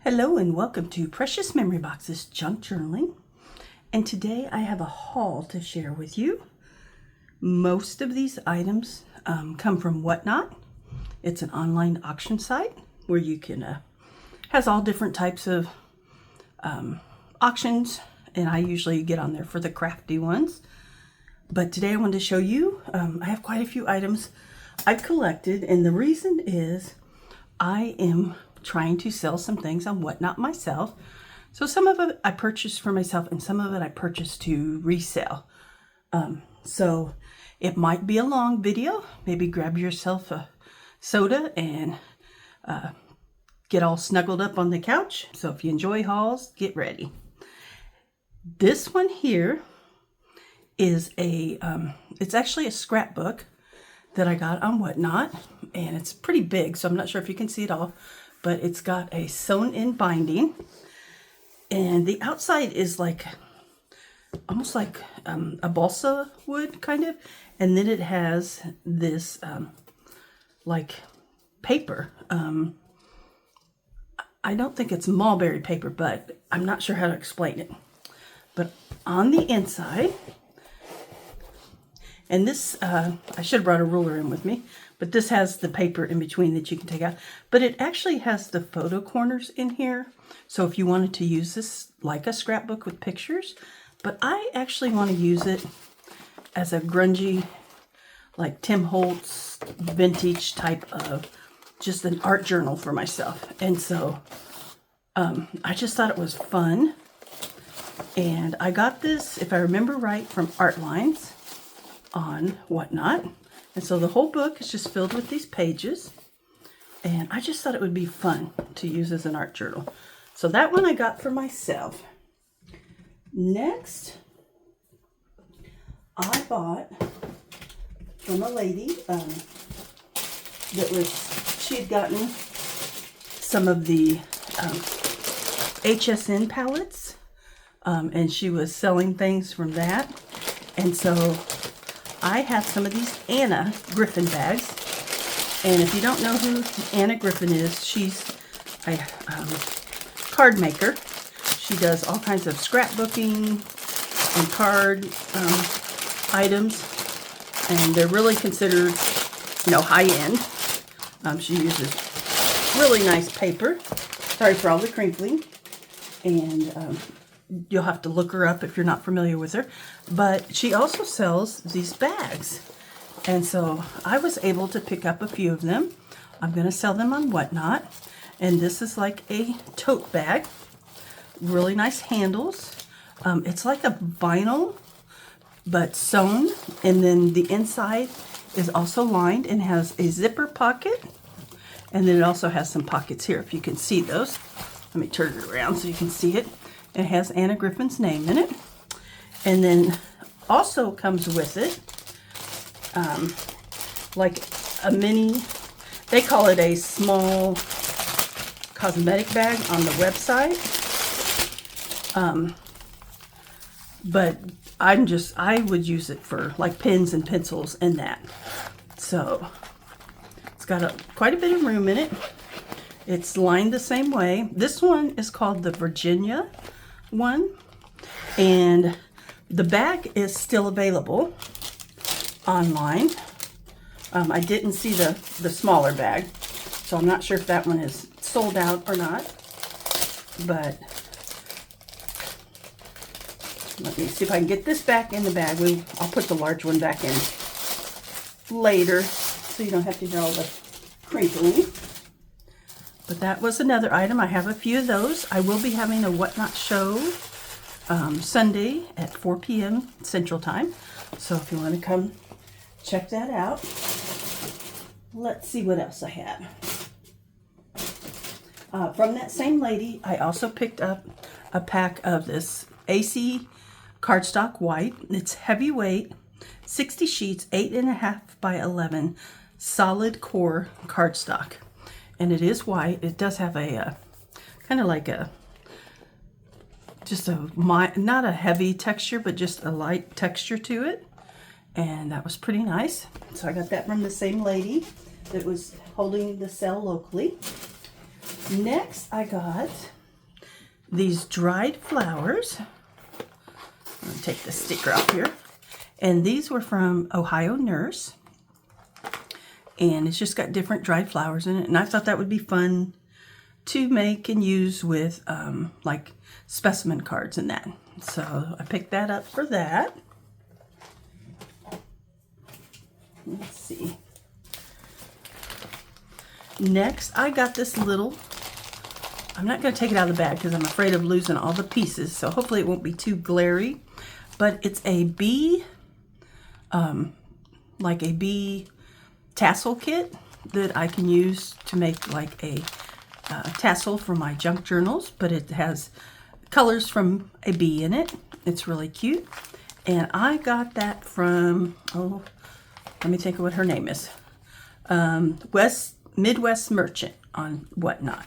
Hello and welcome to Precious Memory Box's Junk Journaling. And today I have a haul to share with you. Most of these items come from Whatnot. It's an online auction site where you can, has all different types of auctions. And I usually get on there for the crafty ones. But today I wanted to show you, I have quite a few items I've collected. And the reason is I am trying to sell some things on Whatnot myself. So some of it I purchased for myself and some of it I purchased to resell. So it might be a long video. Maybe grab yourself a soda and get all snuggled up on the couch. So if you enjoy hauls, get ready. This one here is it's actually a scrapbook that I got on Whatnot, and it's pretty big, so I'm not sure if you can see it all, but it's got a sewn-in binding, and the outside is like almost like a balsa wood kind of, and then it has this like paper. I don't think it's mulberry paper, but I'm not sure how to explain it. But on the inside, and this, I should have brought a ruler in with me, but this has the paper in between that you can take out. But it actually has the photo corners in here. So if you wanted to use this like a scrapbook with pictures, but I actually want to use it as a grungy, like Tim Holtz vintage type of just an art journal for myself. And so I just thought it was fun. And I got this, if I remember right, from Art Lines on Whatnot. And so the whole book is just filled with these pages. And I just thought it would be fun to use as an art journal. So that one I got for myself. Next, I bought from a lady she had gotten some of the HSN palettes. And she was selling things from that. And so I have some of these Anna Griffin bags. And if you don't know who Anna Griffin is, she's a card maker. She does all kinds of scrapbooking and card items. And they're really considered, high-end. She uses really nice paper. Sorry for all the crinkling. And you'll have to look her up if you're not familiar with her. But she also sells these bags. And so I was able to pick up a few of them. I'm going to sell them on Whatnot. And this is like a tote bag. Really nice handles. It's like a vinyl, but sewn. And then the inside is also lined and has a zipper pocket. And then it also has some pockets here, if you can see those. Let me turn it around so you can see it. It has Anna Griffin's name in it. And then also comes with it like a mini, they call it a small cosmetic bag on the website. But I would use it for like pens and pencils and that. So it's got quite a bit of room in it. It's lined the same way. This one is called the Virginia one, and the bag is still available online. I didn't see the smaller bag, so I'm not sure if that one is sold out or not, but let me see if I can get this back in the bag. I'll put the large one back in later so you don't have to hear all the crinkling. But that was another item. I have a few of those. I will be having a Whatnot show Sunday at 4 p.m. Central Time. So if you want to come check that out. Let's see what else I have. From that same lady, I also picked up a pack of this AC cardstock white. It's heavyweight, 60 sheets, 8.5 by 11, solid core cardstock. And it is white. It does have a kind of like not a heavy texture, but just a light texture to it. And that was pretty nice. So I got that from the same lady that was holding the sale locally. Next, I got these dried flowers. I'm gonna take the sticker off here. And these were from Ohio Nurse. And it's just got different dried flowers in it. And I thought that would be fun to make and use with like specimen cards and that. So I picked that up for that. Let's see. Next, I got this little, I'm not going to take it out of the bag because I'm afraid of losing all the pieces. So hopefully it won't be too glary. But it's a bee, like a bee tassel kit that I can use to make like a tassel for my junk journals, but it has colors from a bee in it. It's really cute. And I got that from, oh, let me think of what her name is. Midwest Merchant on Whatnot.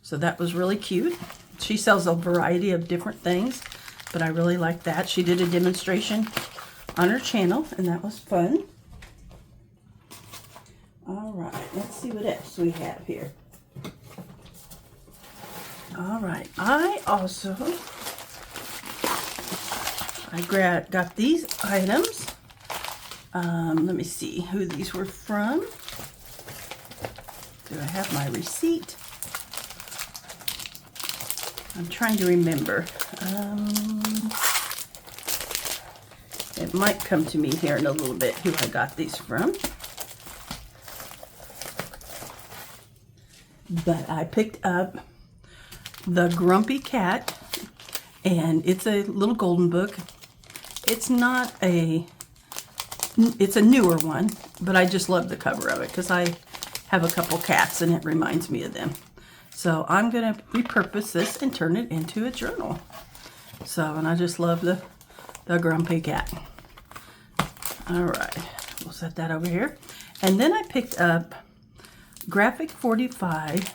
So that was really cute. She sells a variety of different things, but I really like that. She did a demonstration on her channel, and that was fun. All right, let's see what else we have here. All right, I got these items. Let me see who these were from. Do I have my receipt? I'm trying to remember. It might come to me here in a little bit who I got these from. But I picked up the Grumpy Cat, and it's a little golden book. It's not a, it's a newer one, but I just love the cover of it because I have a couple cats and it reminds me of them. So I'm going to repurpose this and turn it into a journal. So, and I just love the Grumpy Cat. All right, we'll set that over here. And then I picked up Graphic 45.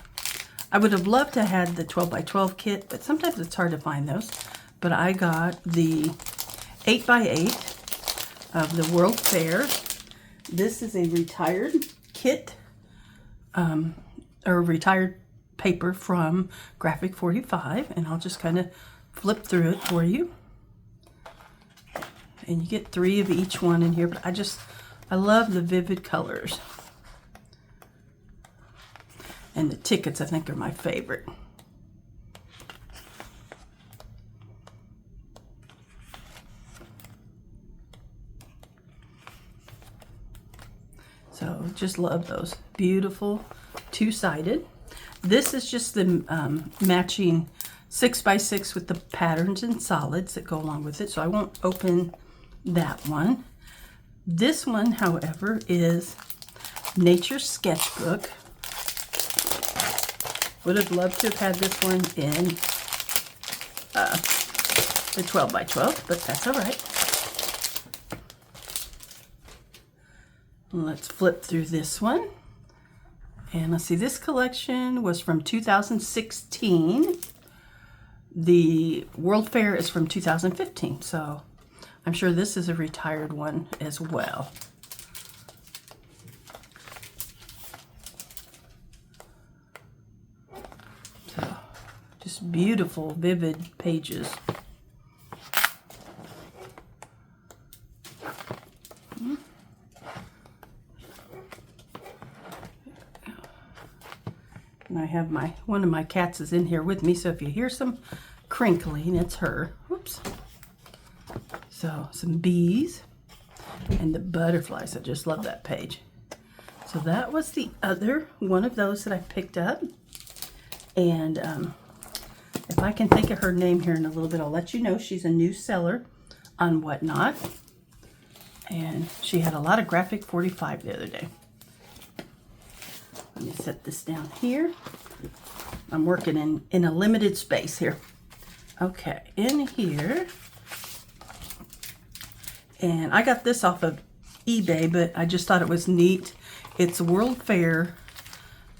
I would have loved to have the 12 by 12 kit, but sometimes it's hard to find those. But I got the 8 by 8 of the World Fair. This is a retired kit, or retired paper from Graphic 45, and I'll just kind of flip through it for you. And you get 3 of each one in here, but I love the vivid colors. And the tickets, I think, are my favorite. So just love those. Beautiful, two-sided. This is just the matching 6 by 6 with the patterns and solids that go along with it. So I won't open that one. This one, however, is Nature Sketchbook. Would have loved to have had this one in the 12 by 12, but that's all right. Let's flip through this one. And let's see, this collection was from 2016. The World Fair is from 2015, so I'm sure this is a retired one as well. So, just beautiful, vivid pages. And I have one of my cats is in here with me, so if you hear some crinkling, it's her. Whoops. So some bees and the butterflies. I just love that page. So that was the other one of those that I picked up. And if I can think of her name here in a little bit, I'll let you know. She's a new seller on Whatnot. And she had a lot of Graphic 45 the other day. Let me set this down here. I'm working in a limited space here. Okay, in here. And I got this off of eBay, but I just thought it was neat. It's World Fair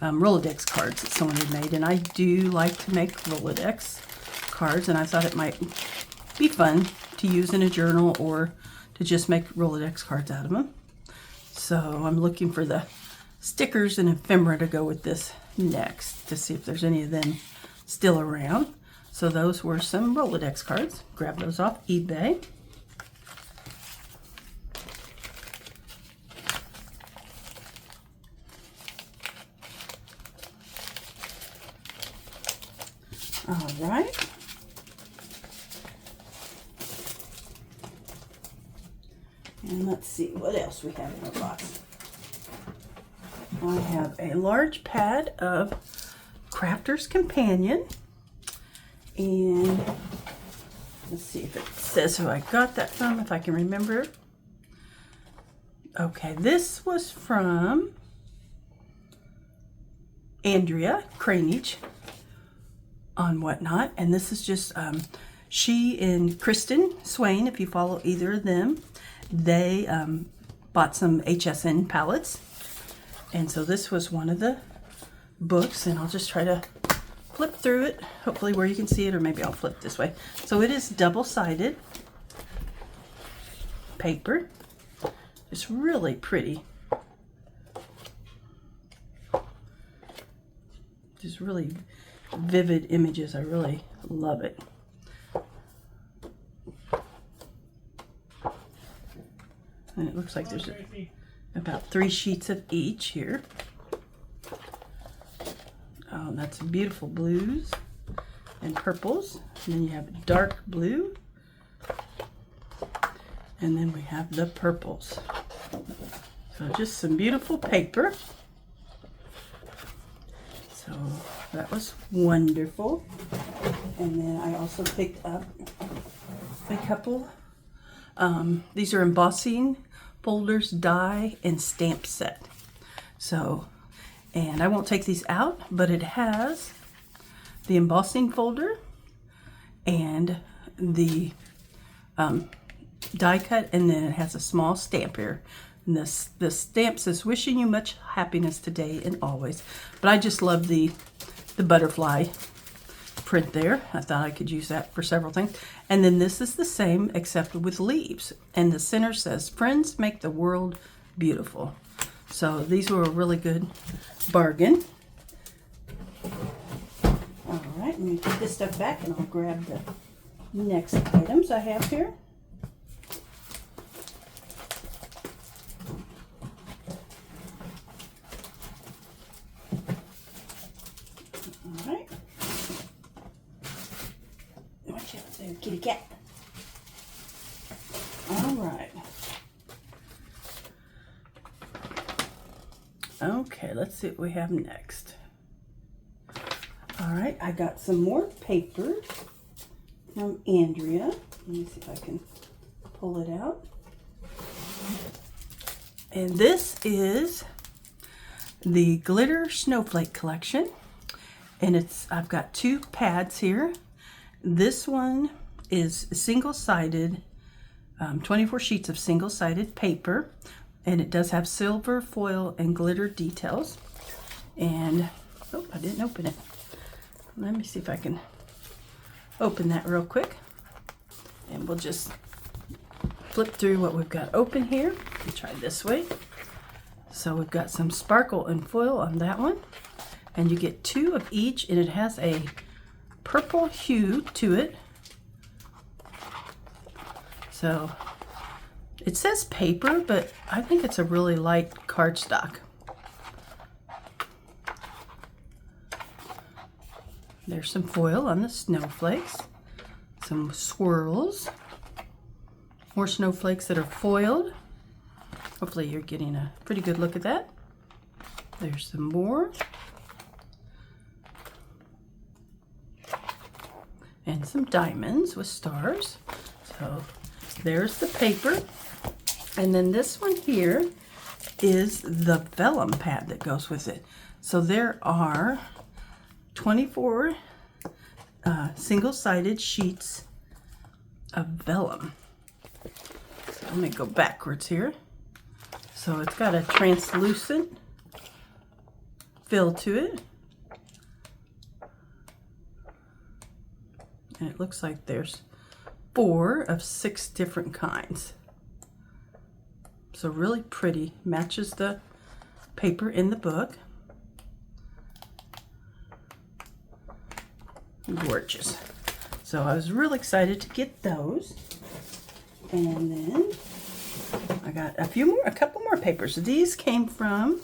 Rolodex cards that someone had made. And I do like to make Rolodex cards, and I thought it might be fun to use in a journal or to just make Rolodex cards out of them. So I'm looking for the stickers and ephemera to go with this next to see if there's any of them still around. So those were some Rolodex cards. Grab those off eBay. All right. And let's see what else we have in our box. I have a large pad of Crafter's Companion. And let's see if it says who I got that from, if I can remember. Okay, this was from Andrea Cranage on Whatnot. And this is just, she and Kristen Swain, if you follow either of them, they bought some HSN palettes. And so this was one of the books, and I'll just try to flip through it, hopefully where you can see it, or maybe I'll flip this way. So it is double-sided paper. It's really pretty. Just really vivid images. I really love it. And it looks like there's about 3 sheets of each here. Oh, that's beautiful blues and purples. And then you have dark blue. And then we have the purples. So just some beautiful paper. So that was wonderful. And then I also picked up a couple. These are embossing folders, die, and stamp set. So, and I won't take these out, but it has the embossing folder and the die cut, and then it has a small stamp here. And the stamp says, "Wishing you much happiness today and always." But I just love the butterfly print there. I thought I could use that for several things. And then this is the same except with leaves. And the center says, "Friends make the world beautiful." So these were a really good bargain. All right, let me put this stuff back and I'll grab the next items I have here. All right. Watch out there, kitty cat. All right. Okay, let's see what we have next. All right, I got some more paper from Andrea. Let me see if I can pull it out. And this is the Glitter Snowflake collection. And I've got 2 pads here. This one is single-sided, 24 sheets of single-sided paper. And it does have silver foil and glitter details. And, oh, I didn't open it. Let me see if I can open that real quick. And we'll just flip through what we've got open here. We'll try this way. So we've got some sparkle and foil on that one. And you get 2 of each, and it has a purple hue to it. So it says paper, but I think it's a really light cardstock. There's some foil on the snowflakes, some swirls, more snowflakes that are foiled. Hopefully you're getting a pretty good look at that. There's some more. And some diamonds with stars. So there's the paper. And then this one here is the vellum pad that goes with it. So there are 24 single-sided sheets of vellum. So let me go backwards here. So it's got a translucent feel to it. And it looks like there's 4 of 6 different kinds. So really pretty, matches the paper in the book. gorgeous. So I was real excited to get those. And then I got a couple more papers. These came from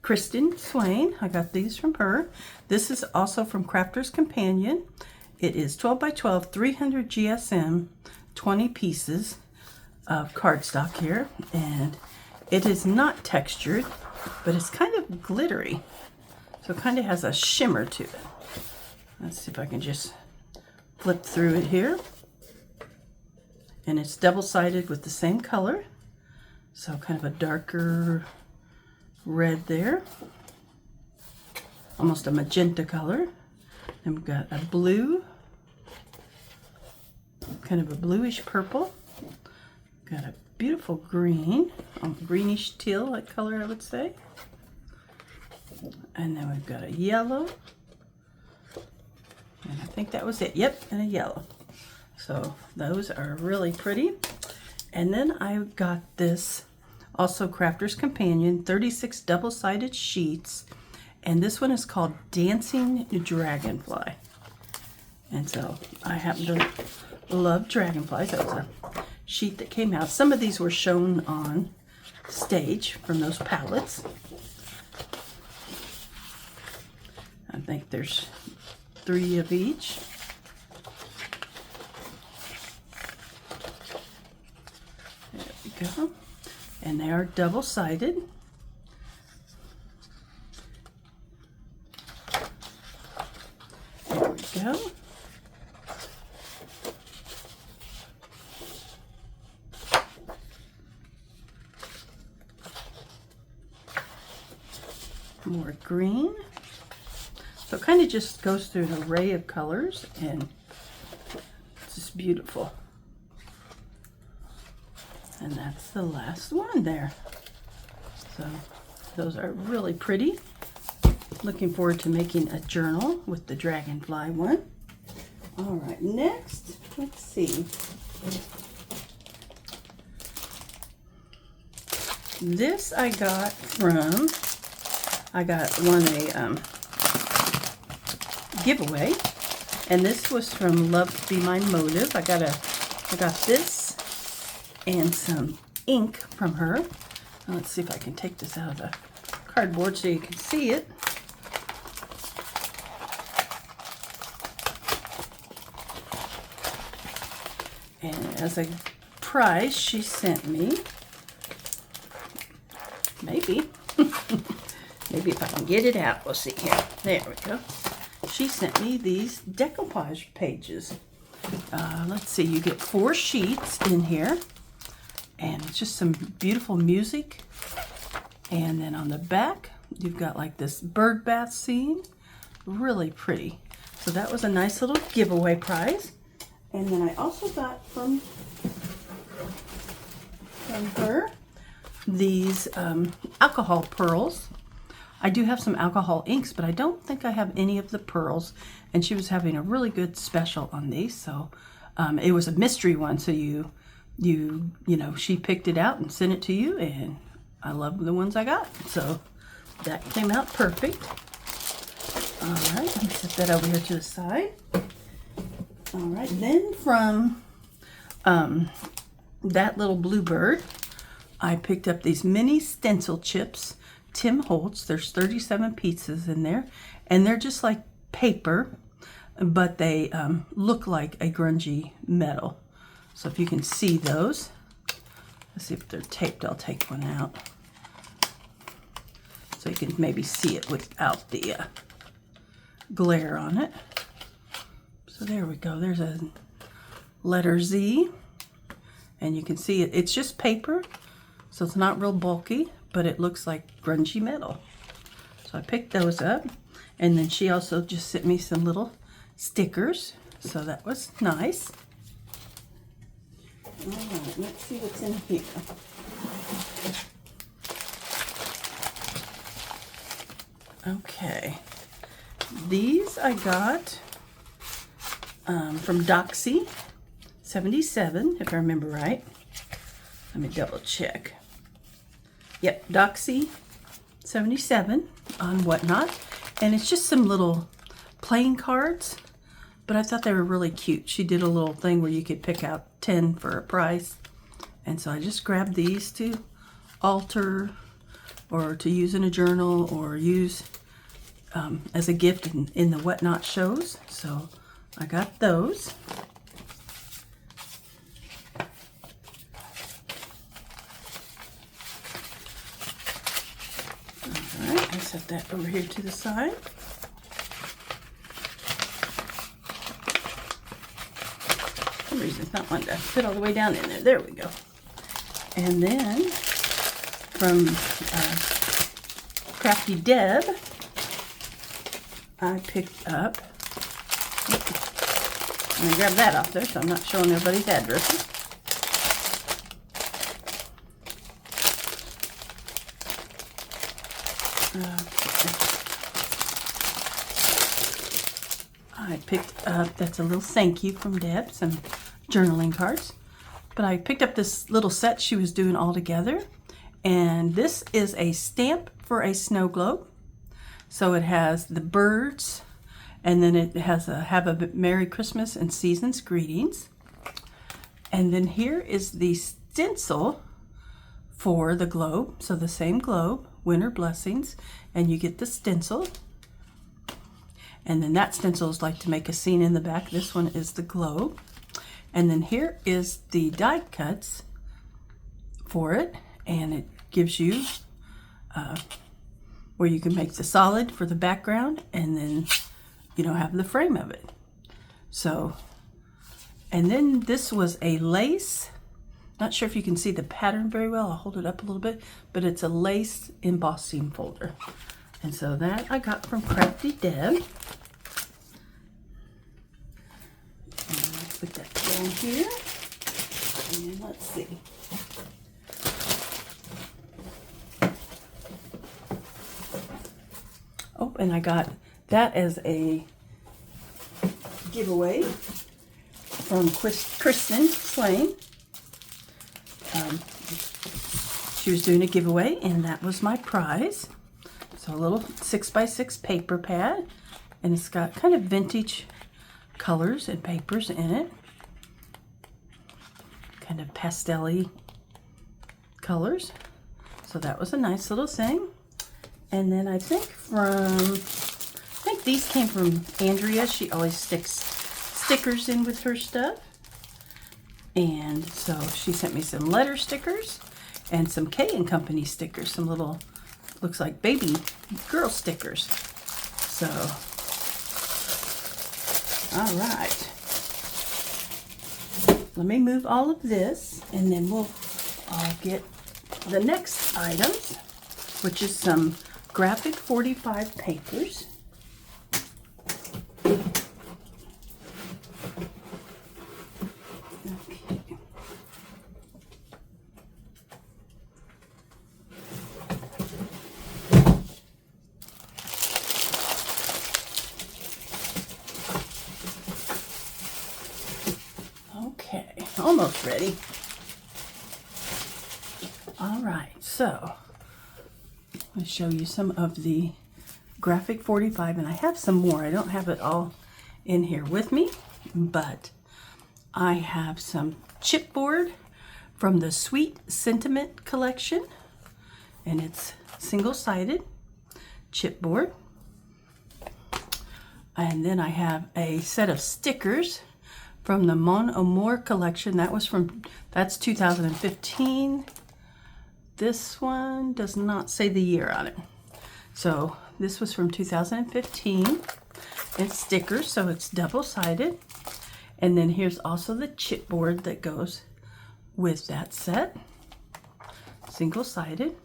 Kristen Swain. I got these from her. This is also from Crafter's Companion. It is 12 by 12, 300 GSM, 20 pieces of cardstock here. And it is not textured, but it's kind of glittery. So it kind of has a shimmer to it. Let's see if I can just flip through it here. And it's double-sided with the same color. So kind of a darker red there. Almost a magenta color. And we've got a blue. Kind of a bluish purple. Got a beautiful green. Greenish teal color, I would say. And then we've got a yellow. And I think that was it. Yep, and a yellow. So those are really pretty. And then I got this, also Crafter's Companion, 36 double-sided sheets. And this one is called Dancing Dragonfly. And so I happen to love dragonflies. That was a sheet that came out. Some of these were shown on stage from those palettes. I think there's 3 of each. There we go. And they are double-sided. There we go. More green. So it kind of just goes through an array of colors, and it's just beautiful. And that's the last one there. So those are really pretty. Looking forward to making a journal with the dragonfly one. All right, next, let's see. This I got from, I won a giveaway, and this was from Love Be My Motive. I got this and some ink from her. Let's see if I can take this out of the cardboard so you can see it. And as a prize, she sent me, maybe if I can get it out, we'll see here. There we go. She sent me these decoupage pages. Let's see, you get 4 sheets in here, and it's just some beautiful music. And then on the back, you've got like this bird bath scene. Really pretty. So that was a nice little giveaway prize. And then I also got from her these alcohol pearls. I do have some alcohol inks, but I don't think I have any of the pearls. And she was having a really good special on these, so it was a mystery one. So you know, she picked it out and sent it to you, and I love the ones I got. So that came out perfect. All right, let me set that over here to the side. All right, then from that little bluebird, I picked up these mini stencil chips. Tim Holtz, there's 37 pieces in there, and they're just like paper, but they look like a grungy metal. So if you can see those, let's see if they're taped. I'll take one out so you can maybe see it without the glare on it. So there we go. There's a letter Z, and you can see it. It's just paper, so it's not real bulky, but it looks like grungy metal. So I picked those up, and then she also just sent me some little stickers, so that was nice. All right, let's see what's in here. Okay, these I got from Doxy 77, if I remember right. Let me double check. Yep, Doxy 77 on Whatnot. And it's just some little plain cards, but I thought they were really cute. She did a little thing where you could pick out 10 for a price. And so I just grabbed these to alter or to use in a journal or use as a gift in the Whatnot shows. So I got those. All right, I set that over here to the side. For some reason it's not wanting to fit all the way down in there. There we go. And then from Crafty Deb, I picked up, I'm going to grab that off there so I'm not showing everybody's addresses. I picked up, that's a little thank you from Deb, some journaling cards. But I picked up this little set she was doing all together. And this is a stamp for a snow globe. So it has the birds, and then it has a have a Merry Christmas and Season's Greetings. And then here is the stencil for the globe. So the same globe, Winter Blessings, and you get the stencil. And then that stencil is like to make a scene in the back. This one is the globe. And then here is the die cuts for it, and it gives you where you can make the solid for the background and then, you know, have the frame of it. So, and then this was a lace. Not sure if you can see the pattern very well. I'll hold it up a little bit, but it's a lace embossing folder. And so that I got from Crafty Deb. Put that down here, and let's see. Oh, and I got that as a giveaway from Kristen Swain. She was doing a giveaway, and that was my prize. So a little 6x6 paper pad, and it's got kind of vintage colors and papers in it, kind of pastel-y colors. So that was a nice little thing. And then I think these came from Andrea. She always sticks stickers in with her stuff. And so she sent me some letter stickers and some K & Company stickers, some little, looks like baby girl stickers. So all right, let me move all of this, and then I'll get the next items, which is some graphic 45 papers. Okay. Almost ready. All right, so I'm going to show you some of the graphic 45, and I have some more. I don't have it all in here with me, but I have some chipboard from the Sweet Sentiment collection, and it's single-sided chipboard. And then I have a set of stickers from the Mon Amour collection. That's 2015. This one does not say the year on it. So this was from 2015. It's stickers, so it's double-sided. And then here's also the chipboard that goes with that set, single-sided.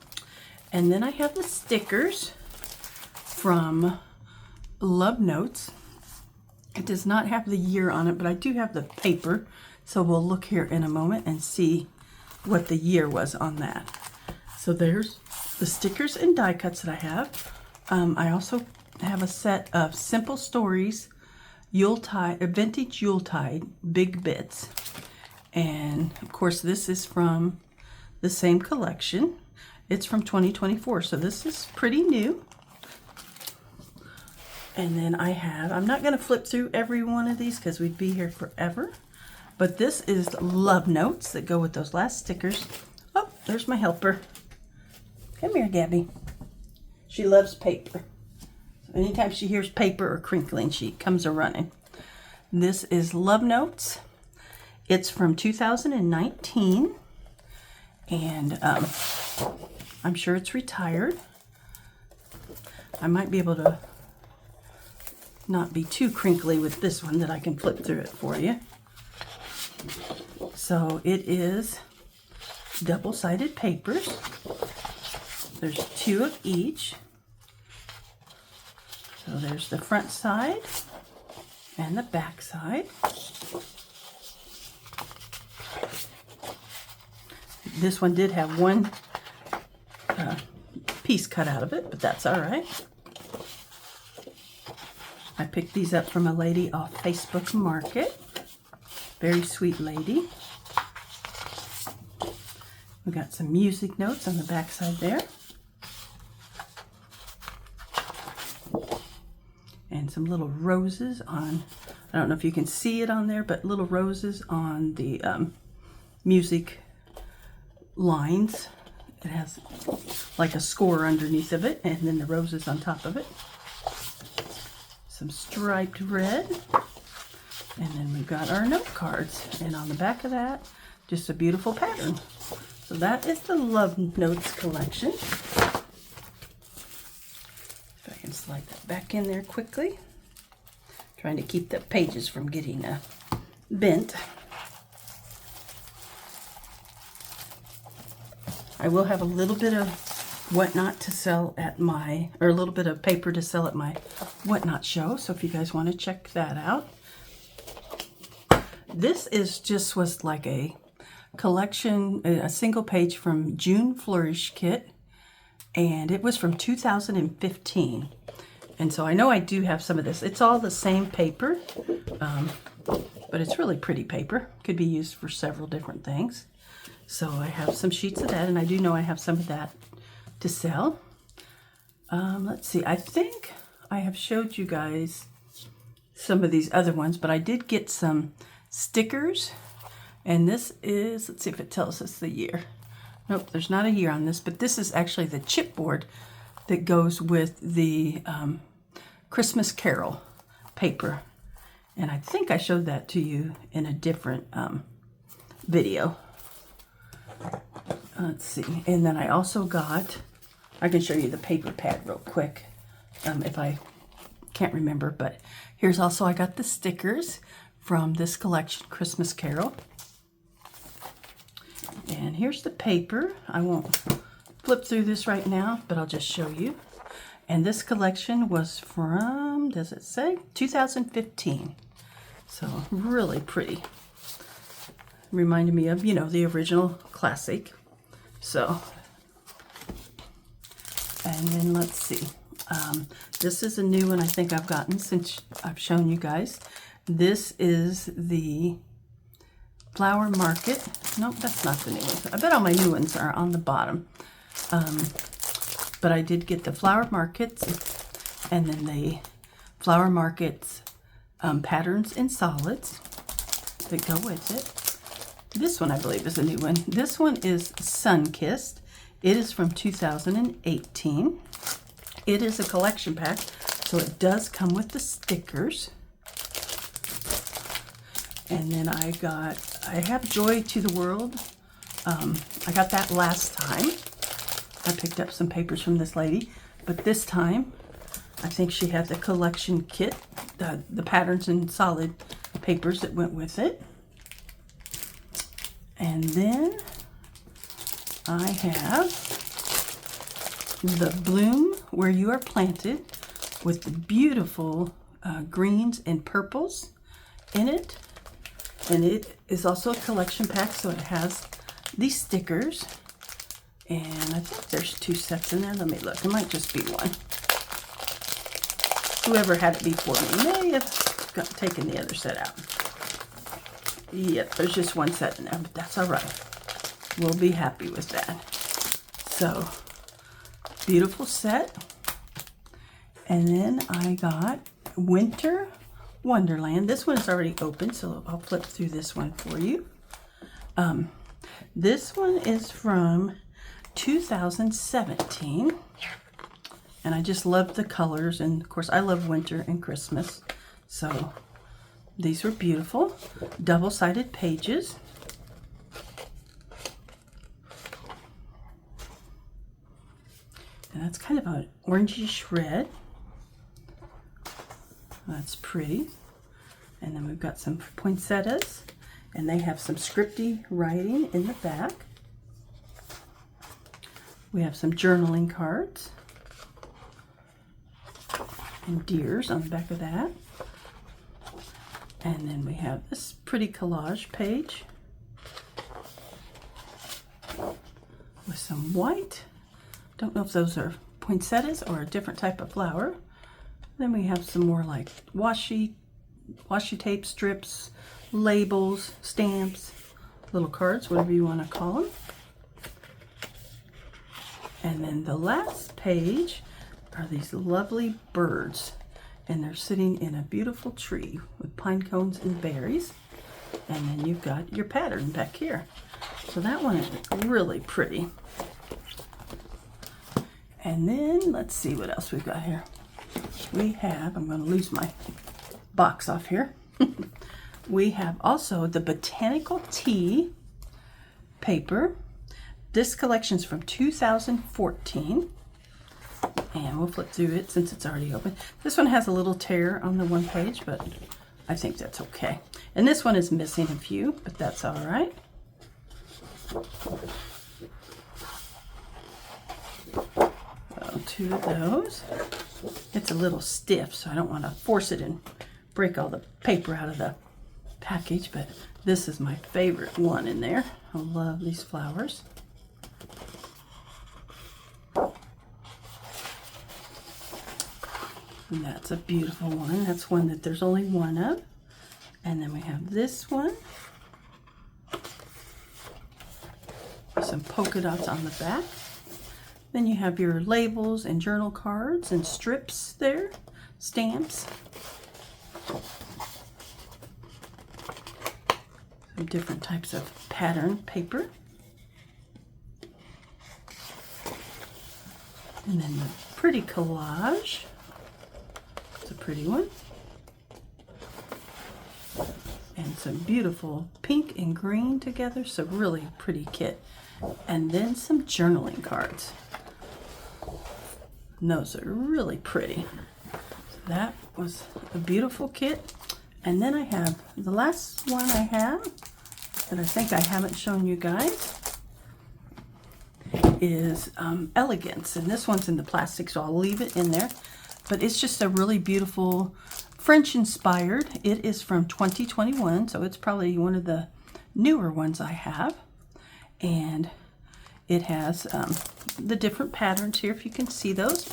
And then I have the stickers from Love Notes. It does not have the year on it, but I do have the paper. So we'll look here in a moment and see what the year was on that. So there's the stickers and die cuts that I have. I also have a set of Simple Stories Vintage Yuletide Big Bits. And of course this is from the same collection. It's from 2024, so this is pretty new. And then I'm not going to flip through every one of these because we'd be here forever. But this is love notes that go with those last stickers. Oh, there's my helper. Come here, Gabby. She loves paper. So anytime she hears paper or crinkling, she comes a-running. This is love notes. It's from 2019. And I'm sure it's retired. I might be able to not be too crinkly with this one that I can flip through it for you. So it is double-sided papers. There's 2 of each. So there's the front side and the back side. This one did have one piece cut out of it, but that's all right. I picked these up from a lady off Facebook Market. Very sweet lady. We got some music notes on the back side there. And some little roses on, I don't know if you can see it on there, but little roses on the music lines. It has like a score underneath of it, and then the roses on top of it. Some striped red, and then we've got our note cards, and on the back of that, just a beautiful pattern. So that is the Love Notes collection. If I can slide that back in there quickly. Trying to keep the pages from getting bent. I will have a little bit of whatnot to sell at my, or a little bit of paper to sell at my whatnot show. So if you guys want to check that out. This was like a collection, a single page from June Flourish Kit. And it was from 2015. And so I know I do have some of this. It's all the same paper, but it's really pretty paper. Could be used for several different things. So I have some sheets of that, and I do know I have some of that to sell. Let's see, I think I have showed you guys some of these other ones, but I did get some stickers, and this is, let's see if it tells us the year. Nope, there's not a year on this, but this is actually the chipboard that goes with the Christmas Carol paper. And I think I showed that to you in a different video. Let's see. And then I also got, I can show you the paper pad real quick if I can't remember. But here's also, I got the stickers from this collection, Christmas Carol. And here's the paper. I won't flip through this right now, but I'll just show you. And this collection was from, does it say? 2015. So really pretty. Reminded me of, you know, the original classic. So, and then let's see. This is a new one I think I've gotten since I've shown you guys. This is the Flower Market. Nope, that's not the new one. I bet all my new ones are on the bottom. But I did get the Flower Markets and then the Flower Markets patterns in solids that go with it. This one I believe is a new one. This one is Sun-Kissed. It is from 2018. It is a collection pack, so it does come with the stickers. And then I have Joy to the World. I got that last time. I picked up some papers from this lady, but this time I think she had the collection kit, the patterns and solid papers that went with it. And then I have the Bloom Where You Are Planted with the beautiful greens and purples in it. And it is also a collection pack, so it has these stickers. And I think there's 2 sets in there. Let me look. It might just be one. Whoever had it before me may have taken the other set out. Yep, there's just 1 set in there, but that's all right. We'll be happy with that. So, beautiful set. And then I got Winter Wonderland. This one is already open, so I'll flip through this one for you. This one is from 2017. And I just love the colors. And of course, I love winter and Christmas. So these were beautiful. Double-sided pages. And that's kind of an orangish red. That's pretty. And then we've got some poinsettias, and they have some scripty writing in the back. We have some journaling cards and deers on the back of that. And then we have this pretty collage page with some white. Don't know if those are poinsettias or a different type of flower. Then we have some more like washi tape strips, labels, stamps, little cards, whatever you want to call them. And then the last page are these lovely birds. And they're sitting in a beautiful tree with pine cones and berries. And then you've got your pattern back here. So that one is really pretty. And then let's see what else we've got here. We have, I'm going to lose my box off here. We have also the Botanical Tea paper. This collection's from 2014. And we'll flip through it since it's already open. This one has a little tear on the one page, but I think that's okay. And this one is missing a few, but that's all right. So 2 of those. It's a little stiff, so I don't want to force it and break all the paper out of the package, but this is my favorite one in there. I love these flowers. And that's a beautiful one. That's one that there's only one of. And then we have this one. Some polka dots on the back. Then you have your labels and journal cards and strips there, stamps. Some different types of pattern paper. And then the pretty collage. It's a pretty one. And some beautiful pink and green together, so really pretty kit. And then some journaling cards. And those are really pretty. So that was a beautiful kit. And then I have the last one I have that I think I haven't shown you guys is Elegance. And this one's in the plastic, so I'll leave it in there. But it's just a really beautiful French inspired. It is from 2021, so it's probably one of the newer ones I have. And it has the different patterns here, if you can see those.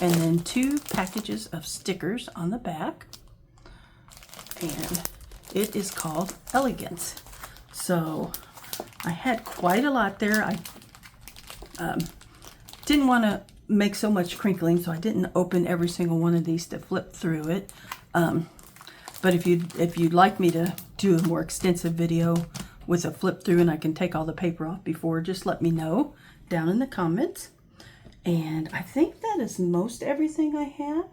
And then 2 packages of stickers on the back. And it is called Elegance. So I had quite a lot there. I didn't want to make so much crinkling, so I didn't open every single one of these to flip through it. But if you'd like me to do a more extensive video with a flip through and I can take all the paper off before, just let me know down in the comments. And I think that is most everything I have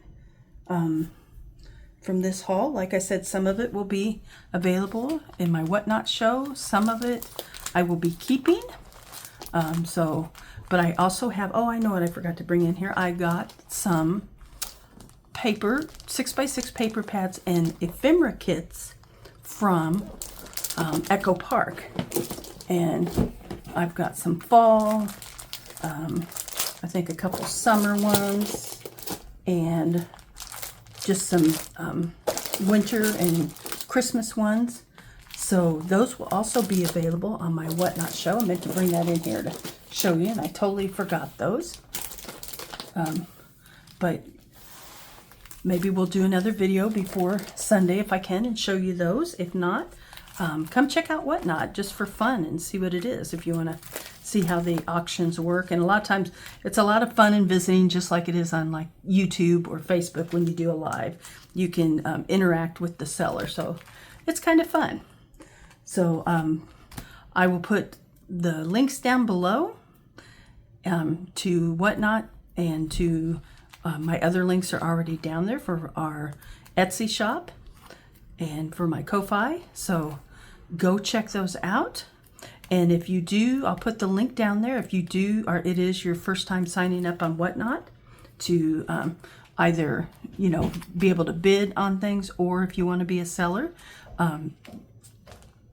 from this haul. Like I said, some of it will be available in my Whatnot show. Some of it I will be keeping. But I also have, oh, I know what I forgot to bring in here. I got some paper, 6x6 paper pads and ephemera kits from Echo Park. And I've got some fall, I think a couple summer ones, and just some winter and Christmas ones. So those will also be available on my Whatnot show. I meant to bring that in here to show you, and I totally forgot those. But maybe we'll do another video before Sunday if I can and show you those. If not, come check out Whatnot just for fun and see what it is. If you want to see how the auctions work. And a lot of times it's a lot of fun and visiting, just like it is on like YouTube or Facebook when you do a live. You can interact with the seller, so it's kind of fun. So I will put the links down below to Whatnot, and to my other links are already down there for our Etsy shop and for my Ko-Fi. So go check those out. And if you do, I'll put the link down there. If you do, or it is your first time signing up on Whatnot, to either, you know, be able to bid on things, or if you want to be a seller,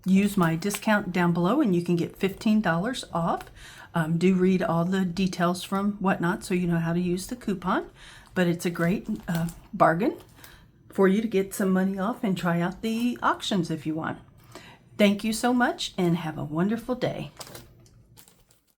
use my discount down below and you can get $15 off. Do read all the details from Whatnot so you know how to use the coupon. But it's a great bargain for you to get some money off and try out the auctions if you want. Thank you so much and have a wonderful day.